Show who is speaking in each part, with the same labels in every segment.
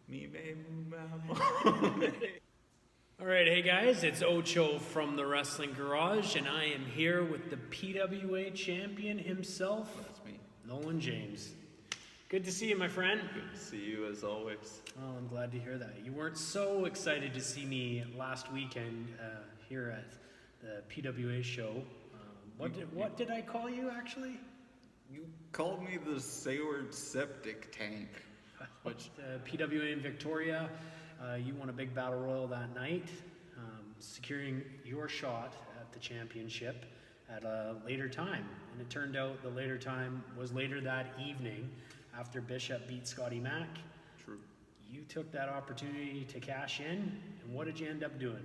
Speaker 1: Me, baby, mama.
Speaker 2: All right, hey guys, it's Ocho from the Wrestling Garage, and I am here with the PWA champion himself,
Speaker 1: That's me.
Speaker 2: Nolan James. Good to see you, my friend.
Speaker 1: Good to see you as always.
Speaker 2: Well, I'm glad to hear that. You weren't so excited to see me last weekend here at the PWA show. What did I call you, actually?
Speaker 1: You called me the Sayward Septic Tank. Which
Speaker 2: PWA in Victoria, you won a big battle royal that night, securing your shot at the championship at a later time. And it turned out the later time was later that evening after Bishop beat Scotty Mack.
Speaker 1: True.
Speaker 2: You took that opportunity to cash in, and what did you end up doing?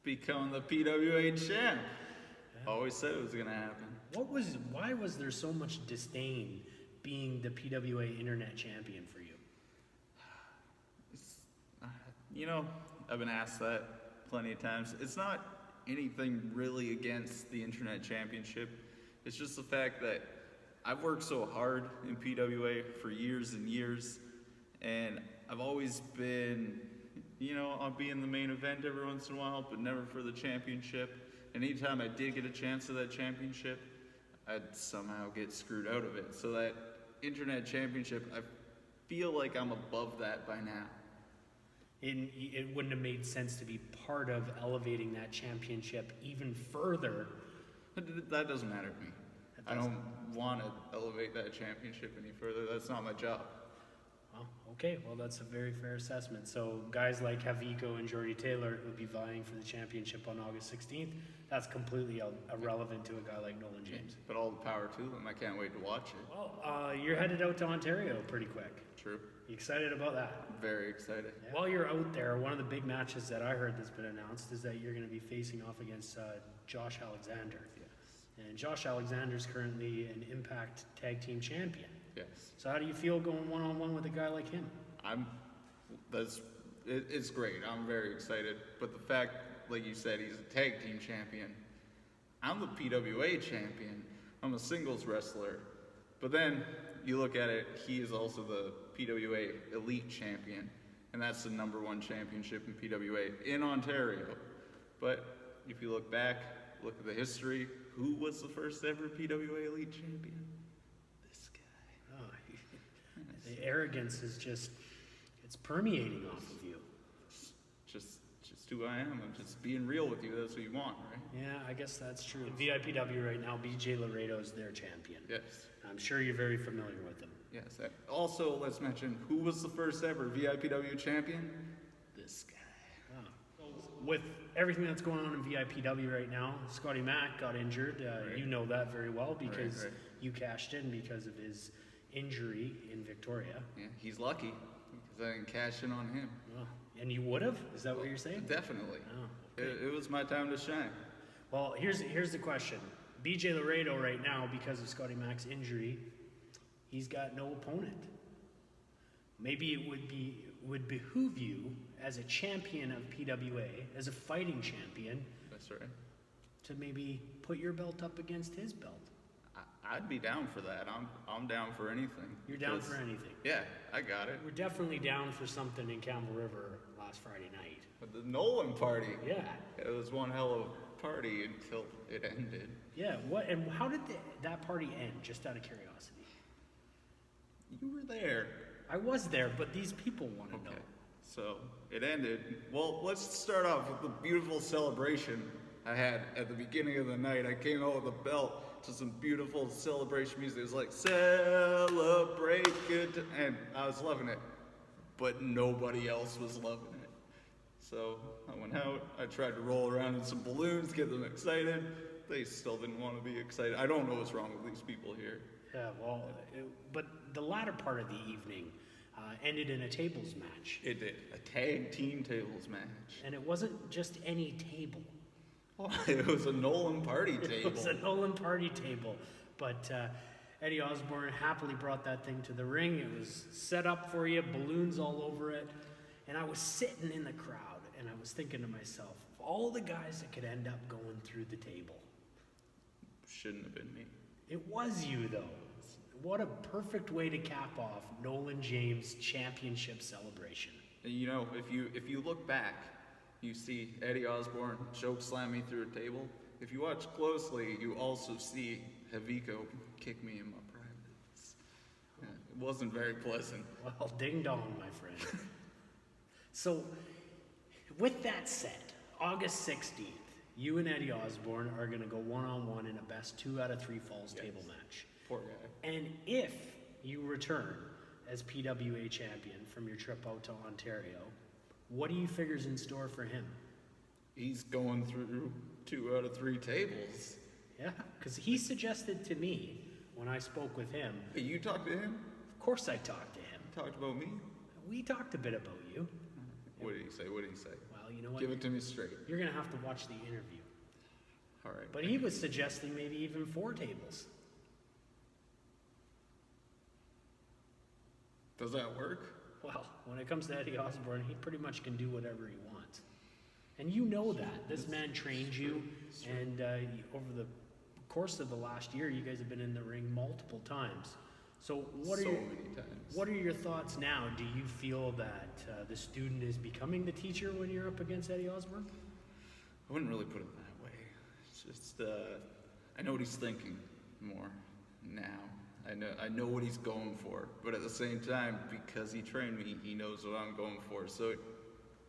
Speaker 1: Becoming the PWA champ. Yeah. Always said it was going to happen.
Speaker 2: Why was there so much disdain being the PWA Internet champion for you?
Speaker 1: I've been asked that plenty of times. It's not anything really against the Internet Championship. It's just the fact that I've worked so hard in PWA for years and years, and I've always been, I'll be in the main event every once in a while, but never for the championship. And anytime I did get a chance to that championship, I'd somehow get screwed out of it. So that Internet Championship, I feel like I'm above that by now.
Speaker 2: It wouldn't have made sense to be part of elevating that championship even further.
Speaker 1: That doesn't matter to me. I don't want to elevate that championship any further. That's not my job.
Speaker 2: Well, okay. Well, that's a very fair assessment. So guys like Haviko and Jordy Taylor would be vying for the championship on August 16th. That's completely irrelevant to a guy like Nolan James.
Speaker 1: But all the power to them. I can't wait to watch it.
Speaker 2: Well, you're headed out to Ontario pretty quick.
Speaker 1: True.
Speaker 2: You excited about that?
Speaker 1: Very excited.
Speaker 2: Yeah. While you're out there, one of the big matches that I heard that's been announced is that you're going to be facing off against Josh Alexander.
Speaker 1: Yes. And
Speaker 2: Josh Alexander is currently an Impact Tag Team Champion.
Speaker 1: Yes.
Speaker 2: So how do you feel going one-on-one with a guy like him?
Speaker 1: It's great. I'm very excited. But the fact, like you said, he's a tag team champion. I'm the PWA champion. I'm a singles wrestler. But then you look at it, he is also the PWA Elite Champion, and that's the #1 championship in PWA in Ontario. But if you look back, look at the history, who was the first ever PWA Elite Champion? This guy.
Speaker 2: Oh, the arrogance is it's permeating off of you.
Speaker 1: Just who I am. I'm just being real with you. That's what you want, right?
Speaker 2: Yeah, I guess that's true. In VIPW right now, BJ Laredo is their champion.
Speaker 1: Yes.
Speaker 2: I'm sure you're very familiar with him.
Speaker 1: Yes. Also, let's mention, who was the first ever VIPW champion? This guy.
Speaker 2: Oh. With everything that's going on in VIPW right now, Scotty Mack got injured.
Speaker 1: Right.
Speaker 2: You know that very well because
Speaker 1: right.
Speaker 2: you cashed in because of his injury in Victoria.
Speaker 1: Yeah, he's lucky because I didn't cash in on him.
Speaker 2: Well, and you would have? Is that what you're saying?
Speaker 1: Definitely.
Speaker 2: Oh, okay.
Speaker 1: It was my time to shine.
Speaker 2: Well, here's the question. BJ Laredo right now, because of Scotty Mack's injury, he's got no opponent. Maybe it would behoove you as a champion of PWA, as a fighting champion.
Speaker 1: That's right.
Speaker 2: To maybe put your belt up against his belt.
Speaker 1: I'd be down for that. I'm down for anything.
Speaker 2: You're down for anything?
Speaker 1: Yeah, I got it.
Speaker 2: We're definitely down for something in Campbell River last Friday night.
Speaker 1: But the Nolan party.
Speaker 2: Yeah.
Speaker 1: It was one hell of a party until it ended.
Speaker 2: Yeah, and how did that party end, just out of curiosity?
Speaker 1: You were there.
Speaker 2: I was there, but these people want to know.
Speaker 1: So it ended. Well, let's start off with the beautiful celebration I had at the beginning of the night. I came out with a belt to some beautiful celebration music. It was like, celebrate good, and I was loving it. But nobody else was loving it. So I went out, I tried to roll around in some balloons, get them excited. They still didn't want to be excited. I don't know what's wrong with these people here.
Speaker 2: Yeah, well, but the latter part of the evening ended in a tables match.
Speaker 1: It did. A tag team tables match.
Speaker 2: And it wasn't just any table.
Speaker 1: Oh, it was a Nolan party table.
Speaker 2: It was a Nolan party table. But Eddie Osborne happily brought that thing to the ring. It was set up for you, balloons all over it. And I was sitting in the crowd, and I was thinking to myself, of all the guys that could end up going through the table.
Speaker 1: Shouldn't have been me.
Speaker 2: It was you, though. what a perfect way to cap off Nolan James' championship celebration.
Speaker 1: And you know, if you look back, you see Eddie Osborne choke slam me through a table. If you watch closely, you also see Javico kick me in my privates. Yeah, it wasn't very pleasant.
Speaker 2: Well, ding dong, my friend. So, with that said, August 16th, you and Eddie Osborne are going to go one-on-one in a best 2 out of 3 falls table match.
Speaker 1: Poor guy.
Speaker 2: And if you return as PWA champion from your trip out to Ontario, what do you figure's in store for him?
Speaker 1: He's going through 2 out of 3 tables.
Speaker 2: Yeah, because he suggested to me when I spoke with him.
Speaker 1: Hey, you talked to him?
Speaker 2: Of course I talked to him.
Speaker 1: Talked about me?
Speaker 2: We talked a bit about you.
Speaker 1: What did he say? What did he say?
Speaker 2: Well, you know what?
Speaker 1: Give it to me straight.
Speaker 2: You're going to have to watch the interview.
Speaker 1: All right.
Speaker 2: But he was suggesting maybe even 4 tables.
Speaker 1: Does that work?
Speaker 2: Well, when it comes to Eddie Osborne, he pretty much can do whatever he wants. And you know that. This man trained you, and over the course of the last year, you guys have been in the ring multiple times. So
Speaker 1: many times.
Speaker 2: What are your thoughts now? Do you feel that the student is becoming the teacher when you're up against Eddie Osborne?
Speaker 1: I wouldn't really put it that way. It's just I know what he's thinking more now. I know what he's going for, but at the same time, because he trained me, he knows what I'm going for. So it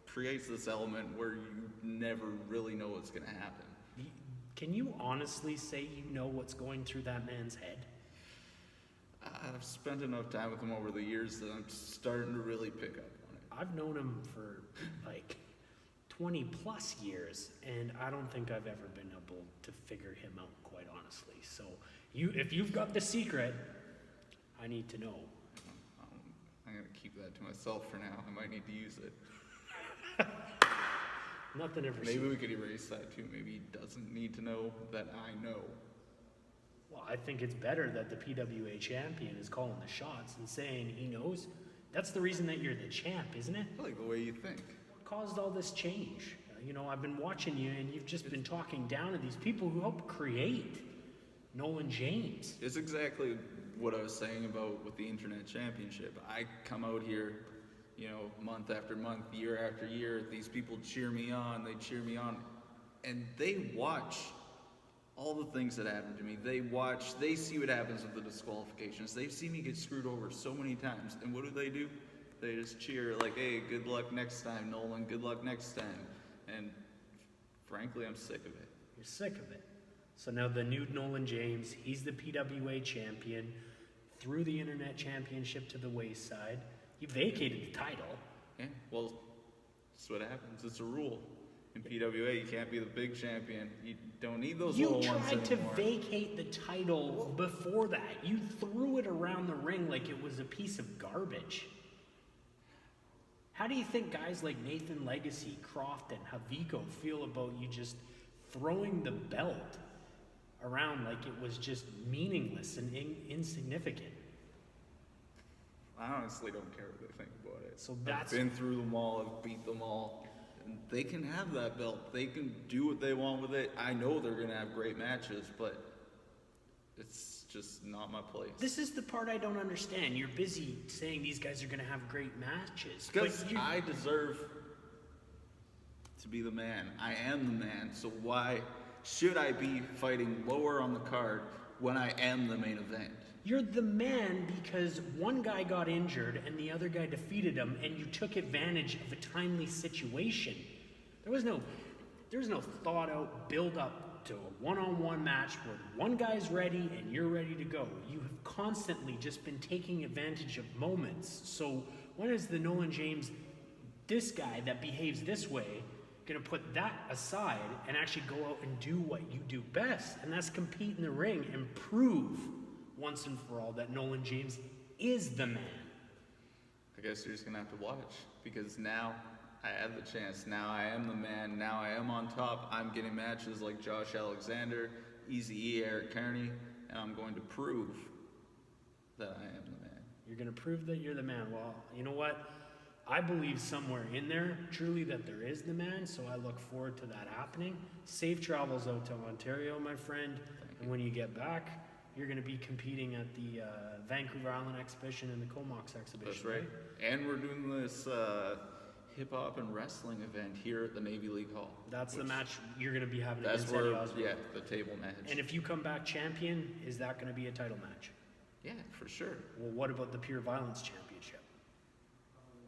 Speaker 1: creates this element where you never really know what's going to happen.
Speaker 2: Can you honestly say you know what's going through that man's head?
Speaker 1: I've spent enough time with him over the years that I'm starting to really pick up on it.
Speaker 2: I've known him for like 20 plus years, and I don't think I've ever been able to figure him out, quite honestly. So if you've got the secret, I need to know.
Speaker 1: I'm going to keep that to myself for now. I might need to use it.
Speaker 2: Nothing ever.
Speaker 1: Maybe we could erase that too. Maybe he doesn't need to know that I know.
Speaker 2: Well, I think it's better that the PWA champion is calling the shots and saying he knows. That's the reason that you're the champ, isn't it?
Speaker 1: I like the way you think.
Speaker 2: What caused all this change? I've been watching you, and you've just been talking down to these people who helped create Nolan James.
Speaker 1: It's exactly what I was saying about with the Internet Championship. I come out here, month after month, year after year. These people cheer me on. They cheer me on, and they watch all the things that happen to me. They see what happens with the disqualifications. They've seen me get screwed over so many times, and what do? They just cheer like, hey, good luck next time, Nolan, good luck next time. And frankly, I'm sick of it.
Speaker 2: You're sick of it. So now the new Nolan James, he's the PWA champion, threw the Internet Championship to the wayside. He vacated the title.
Speaker 1: Yeah, well, that's what happens. It's a rule. In PWA, you can't be the big champion. You don't need those little ones anymore.
Speaker 2: You tried to vacate the title before that. You threw it around the ring like it was a piece of garbage. How do you think guys like Nathan Legacy, Croft, and Javico feel about you just throwing the belt around like it was just meaningless and insignificant?
Speaker 1: I honestly don't care what they think about it.
Speaker 2: So
Speaker 1: I've been through them all. I've beat them all. And they can have that belt. They can do what they want with it. I know they're going to have great matches, but it's just not my place.
Speaker 2: This is the part I don't understand. You're busy saying these guys are going to have great matches.
Speaker 1: Because I deserve to be the man. I am the man. So why should I be fighting lower on the card when I am the main event?
Speaker 2: You're the man because one guy got injured and the other guy defeated him, and you took advantage of a timely situation. There was no thought out build up to a one-on-one match where one guy's ready and you're ready to go. You have constantly just been taking advantage of moments. So when is the Nolan James, this guy that behaves this way, going to put that aside and actually go out and do what you do best? And that's compete in the ring and prove once and for all that Nolan James is the man.
Speaker 1: I guess you're just going to have to watch, because now I have the chance. Now I am the man. Now I am on top. I'm getting matches like Josh Alexander, Easy E, Eric Kearney, and I'm going to prove that I am the man.
Speaker 2: You're going to prove that you're the man. Well, you know what? I believe somewhere in there, truly, that there is the man, so I look forward to that happening. Safe travels out to Ontario, my friend. And when you get back, you're going to be competing at the Vancouver Island Exhibition and the Comox Exhibition.
Speaker 1: That's right. And we're doing this hip hop and wrestling event here at the Navy League Hall.
Speaker 2: That's the match you're going to be having
Speaker 1: That's
Speaker 2: against
Speaker 1: where,
Speaker 2: Eddie Osborne.
Speaker 1: yeah, the table match.
Speaker 2: And if you come back champion, is that going to be a title match?
Speaker 1: Yeah, for sure.
Speaker 2: Well, what about the Pure Violence Championship?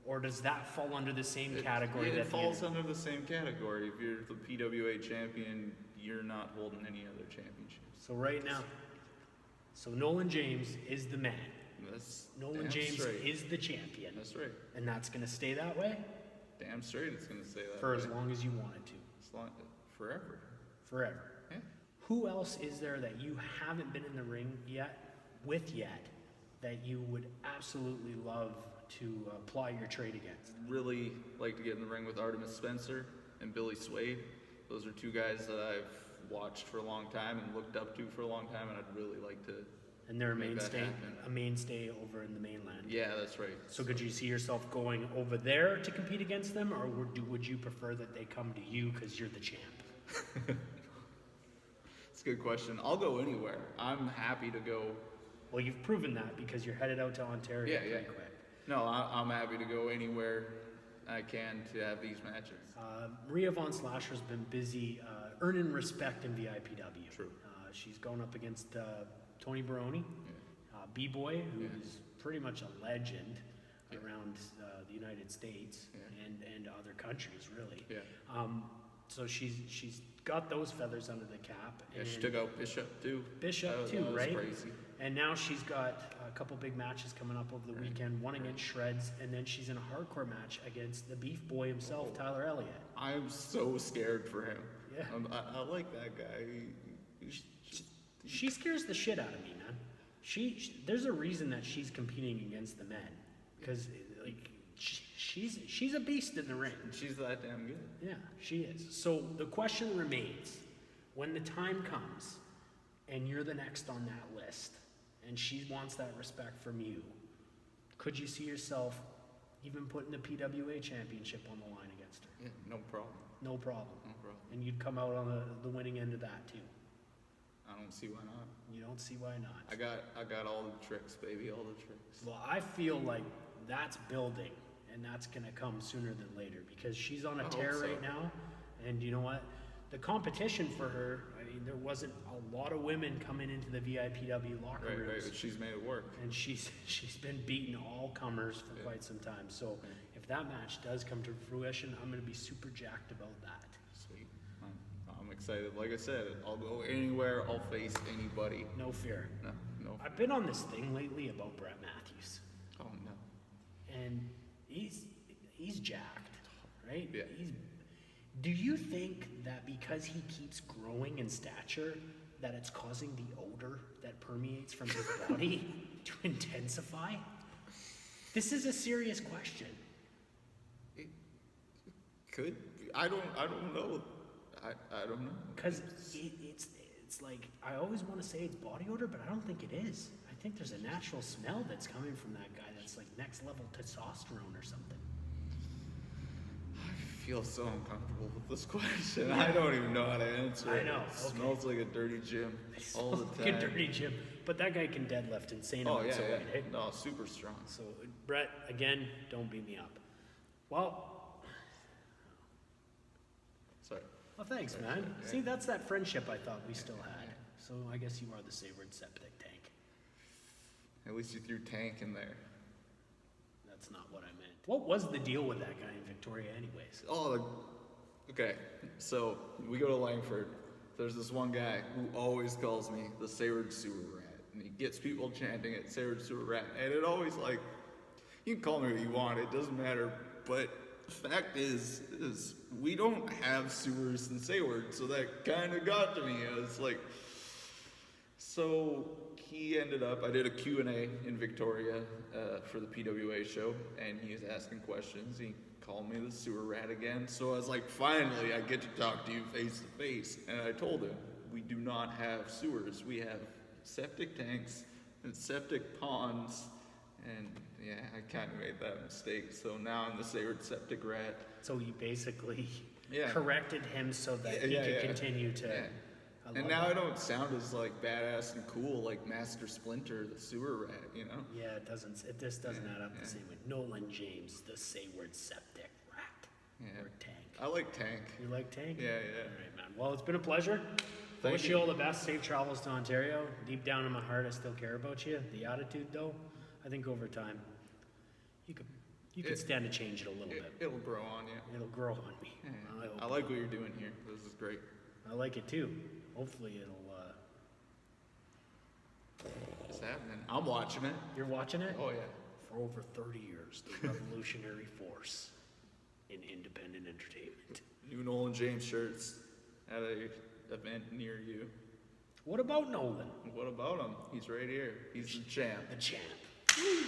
Speaker 2: Or does that fall under the same category?
Speaker 1: It
Speaker 2: that
Speaker 1: falls under the same category. If you're the PWA champion, you're not holding any other championships.
Speaker 2: So right now, Nolan James is the man.
Speaker 1: That's
Speaker 2: Nolan
Speaker 1: damn
Speaker 2: James
Speaker 1: straight.
Speaker 2: is the champion.
Speaker 1: That's right.
Speaker 2: And that's going to stay that way
Speaker 1: Damn straight it's going to say that.
Speaker 2: for
Speaker 1: way.
Speaker 2: as long as you want it to.
Speaker 1: Forever.
Speaker 2: Forever.
Speaker 1: Yeah.
Speaker 2: Who else is there that you haven't been in the ring yet, that you would absolutely love to ply your trade against?
Speaker 1: Really like to get in the ring with Artemis Spencer and Billy Swade. Those are two guys that I've watched for a long time and looked up to for a long time, and I'd really like to.
Speaker 2: And they're
Speaker 1: make that happen.
Speaker 2: a mainstay over in the mainland.
Speaker 1: Yeah, that's right.
Speaker 2: So could you see yourself going over there to compete against them, or would you prefer that they come to you because you're the champ?
Speaker 1: It's a good question. I'll go anywhere. I'm happy to go.
Speaker 2: Well, you've proven that because you're headed out to Ontario pretty quick.
Speaker 1: No, I'm happy to go anywhere I can to have these matches.
Speaker 2: Maria Von Slasher's been busy earning respect in VIPW.
Speaker 1: True.
Speaker 2: She's going up against Tony Baroni, B-Boy, who's pretty much a legend around the United States and other countries, really.
Speaker 1: Yeah.
Speaker 2: So she's got those feathers under the cap.
Speaker 1: Yeah, she took out Bishop too.
Speaker 2: Bishop too,
Speaker 1: that was
Speaker 2: right?
Speaker 1: Crazy.
Speaker 2: And now she's got a couple big matches coming up over the weekend. One against Shreds, and then she's in a hardcore match against the Beef Boy himself, Tyler Elliott.
Speaker 1: I'm so scared for him.
Speaker 2: Yeah.
Speaker 1: I like that guy.
Speaker 2: She scares the shit out of me, man. There's a reason that she's competing against the men, because like she's a beast in the ring.
Speaker 1: She's that damn good.
Speaker 2: Yeah, she is. So the question remains: when the time comes, and you're the next on that list, and she wants that respect from you, could you see yourself even putting the PWA championship on the line against her?
Speaker 1: Yeah, no problem.
Speaker 2: No problem.
Speaker 1: No problem.
Speaker 2: And you'd come out on the winning end of that too.
Speaker 1: I don't see why not.
Speaker 2: You don't see why not.
Speaker 1: I got all the tricks, baby, all the tricks.
Speaker 2: Well, I feel like that's building, and that's going to come sooner than later, because she's on a tear right now. And you know what? The competition for her, I mean, there wasn't a lot of women coming into the VIPW locker rooms.
Speaker 1: Right, but she's made it work.
Speaker 2: And she's been beating all comers for quite some time. So if that match does come to fruition, I'm going to be super jacked about that.
Speaker 1: Sweet. I'm excited. Like I said, I'll go anywhere. I'll face anybody.
Speaker 2: No fear.
Speaker 1: No.
Speaker 2: I've been on this thing lately about Brett Matthews.
Speaker 1: Oh no.
Speaker 2: And he's jacked, right?
Speaker 1: Yeah.
Speaker 2: Do you think that because he keeps growing in stature, that it's causing the odor that permeates from his body to intensify? This is a serious question.
Speaker 1: It could. I don't know. I don't know.
Speaker 2: Because it's like, I always want to say it's body odor, but I don't think it is. I think there's a natural smell that's coming from that guy that's like next level testosterone or something.
Speaker 1: I feel so uncomfortable with this question. I don't even know how to answer it.
Speaker 2: I know.
Speaker 1: It smells like a dirty gym all the time.
Speaker 2: Like a dirty gym. But that guy can deadlift insane amounts of weight, eh?
Speaker 1: No, super strong.
Speaker 2: So, Brett, again, don't beat me up. Well,
Speaker 1: Sorry.
Speaker 2: thanks, man.
Speaker 1: Yeah.
Speaker 2: See, that's that friendship I thought we still had. So I guess you are the Sayward septic tank.
Speaker 1: At least you threw tank in there.
Speaker 2: That's not what I meant. What was the deal with that guy in Victoria anyways?
Speaker 1: Oh, okay. So we go to Langford. There's this one guy who always calls me the Sayward Sewer Rat. And he gets people chanting it, Sayward Sewer Rat. And it always like, you can call me what you want, it doesn't matter. But the fact is we don't have sewers in Sayward. So that kind of got to me. I was like, so he ended up, I did a Q&A in Victoria for the PWA show, and he was asking questions. He called me the sewer rat again. So I was like, finally, I get to talk to you face to face. And I told him, we do not have sewers. We have septic tanks and septic ponds. And yeah, I kind of made that mistake. So now I'm the Sayward septic rat.
Speaker 2: So you basically
Speaker 1: Yeah.
Speaker 2: corrected him so that he could continue to...
Speaker 1: Yeah.
Speaker 2: love
Speaker 1: And now
Speaker 2: it.
Speaker 1: I don't sound as like badass and cool like Master Splinter, the sewer rat, you know?
Speaker 2: Yeah, it doesn't. This doesn't add up
Speaker 1: yeah.
Speaker 2: the same way. Nolan James, the Sayward Septic Rat.
Speaker 1: Yeah.
Speaker 2: Or Tank.
Speaker 1: I like Tank.
Speaker 2: You like Tank?
Speaker 1: Yeah,
Speaker 2: All
Speaker 1: yeah.
Speaker 2: right, man. Well, it's been a pleasure. I
Speaker 1: Thank
Speaker 2: wish
Speaker 1: you.
Speaker 2: you all the best. Safe travels to Ontario. Deep down in my heart, I still care about you. The attitude, though, I think over time, you could stand to change it a little bit.
Speaker 1: It'll grow on you.
Speaker 2: It'll grow on me.
Speaker 1: Yeah.
Speaker 2: I hope.
Speaker 1: I like what you're doing here. This is great.
Speaker 2: I like it too. Hopefully, it'll.
Speaker 1: It's happening. I'm watching it.
Speaker 2: You're watching it?
Speaker 1: Oh, yeah.
Speaker 2: For over 30 years, the revolutionary force in independent entertainment.
Speaker 1: New Nolan James shirts at a event near you.
Speaker 2: What about Nolan?
Speaker 1: What about him? He's right here. He's the champ.
Speaker 2: The champ.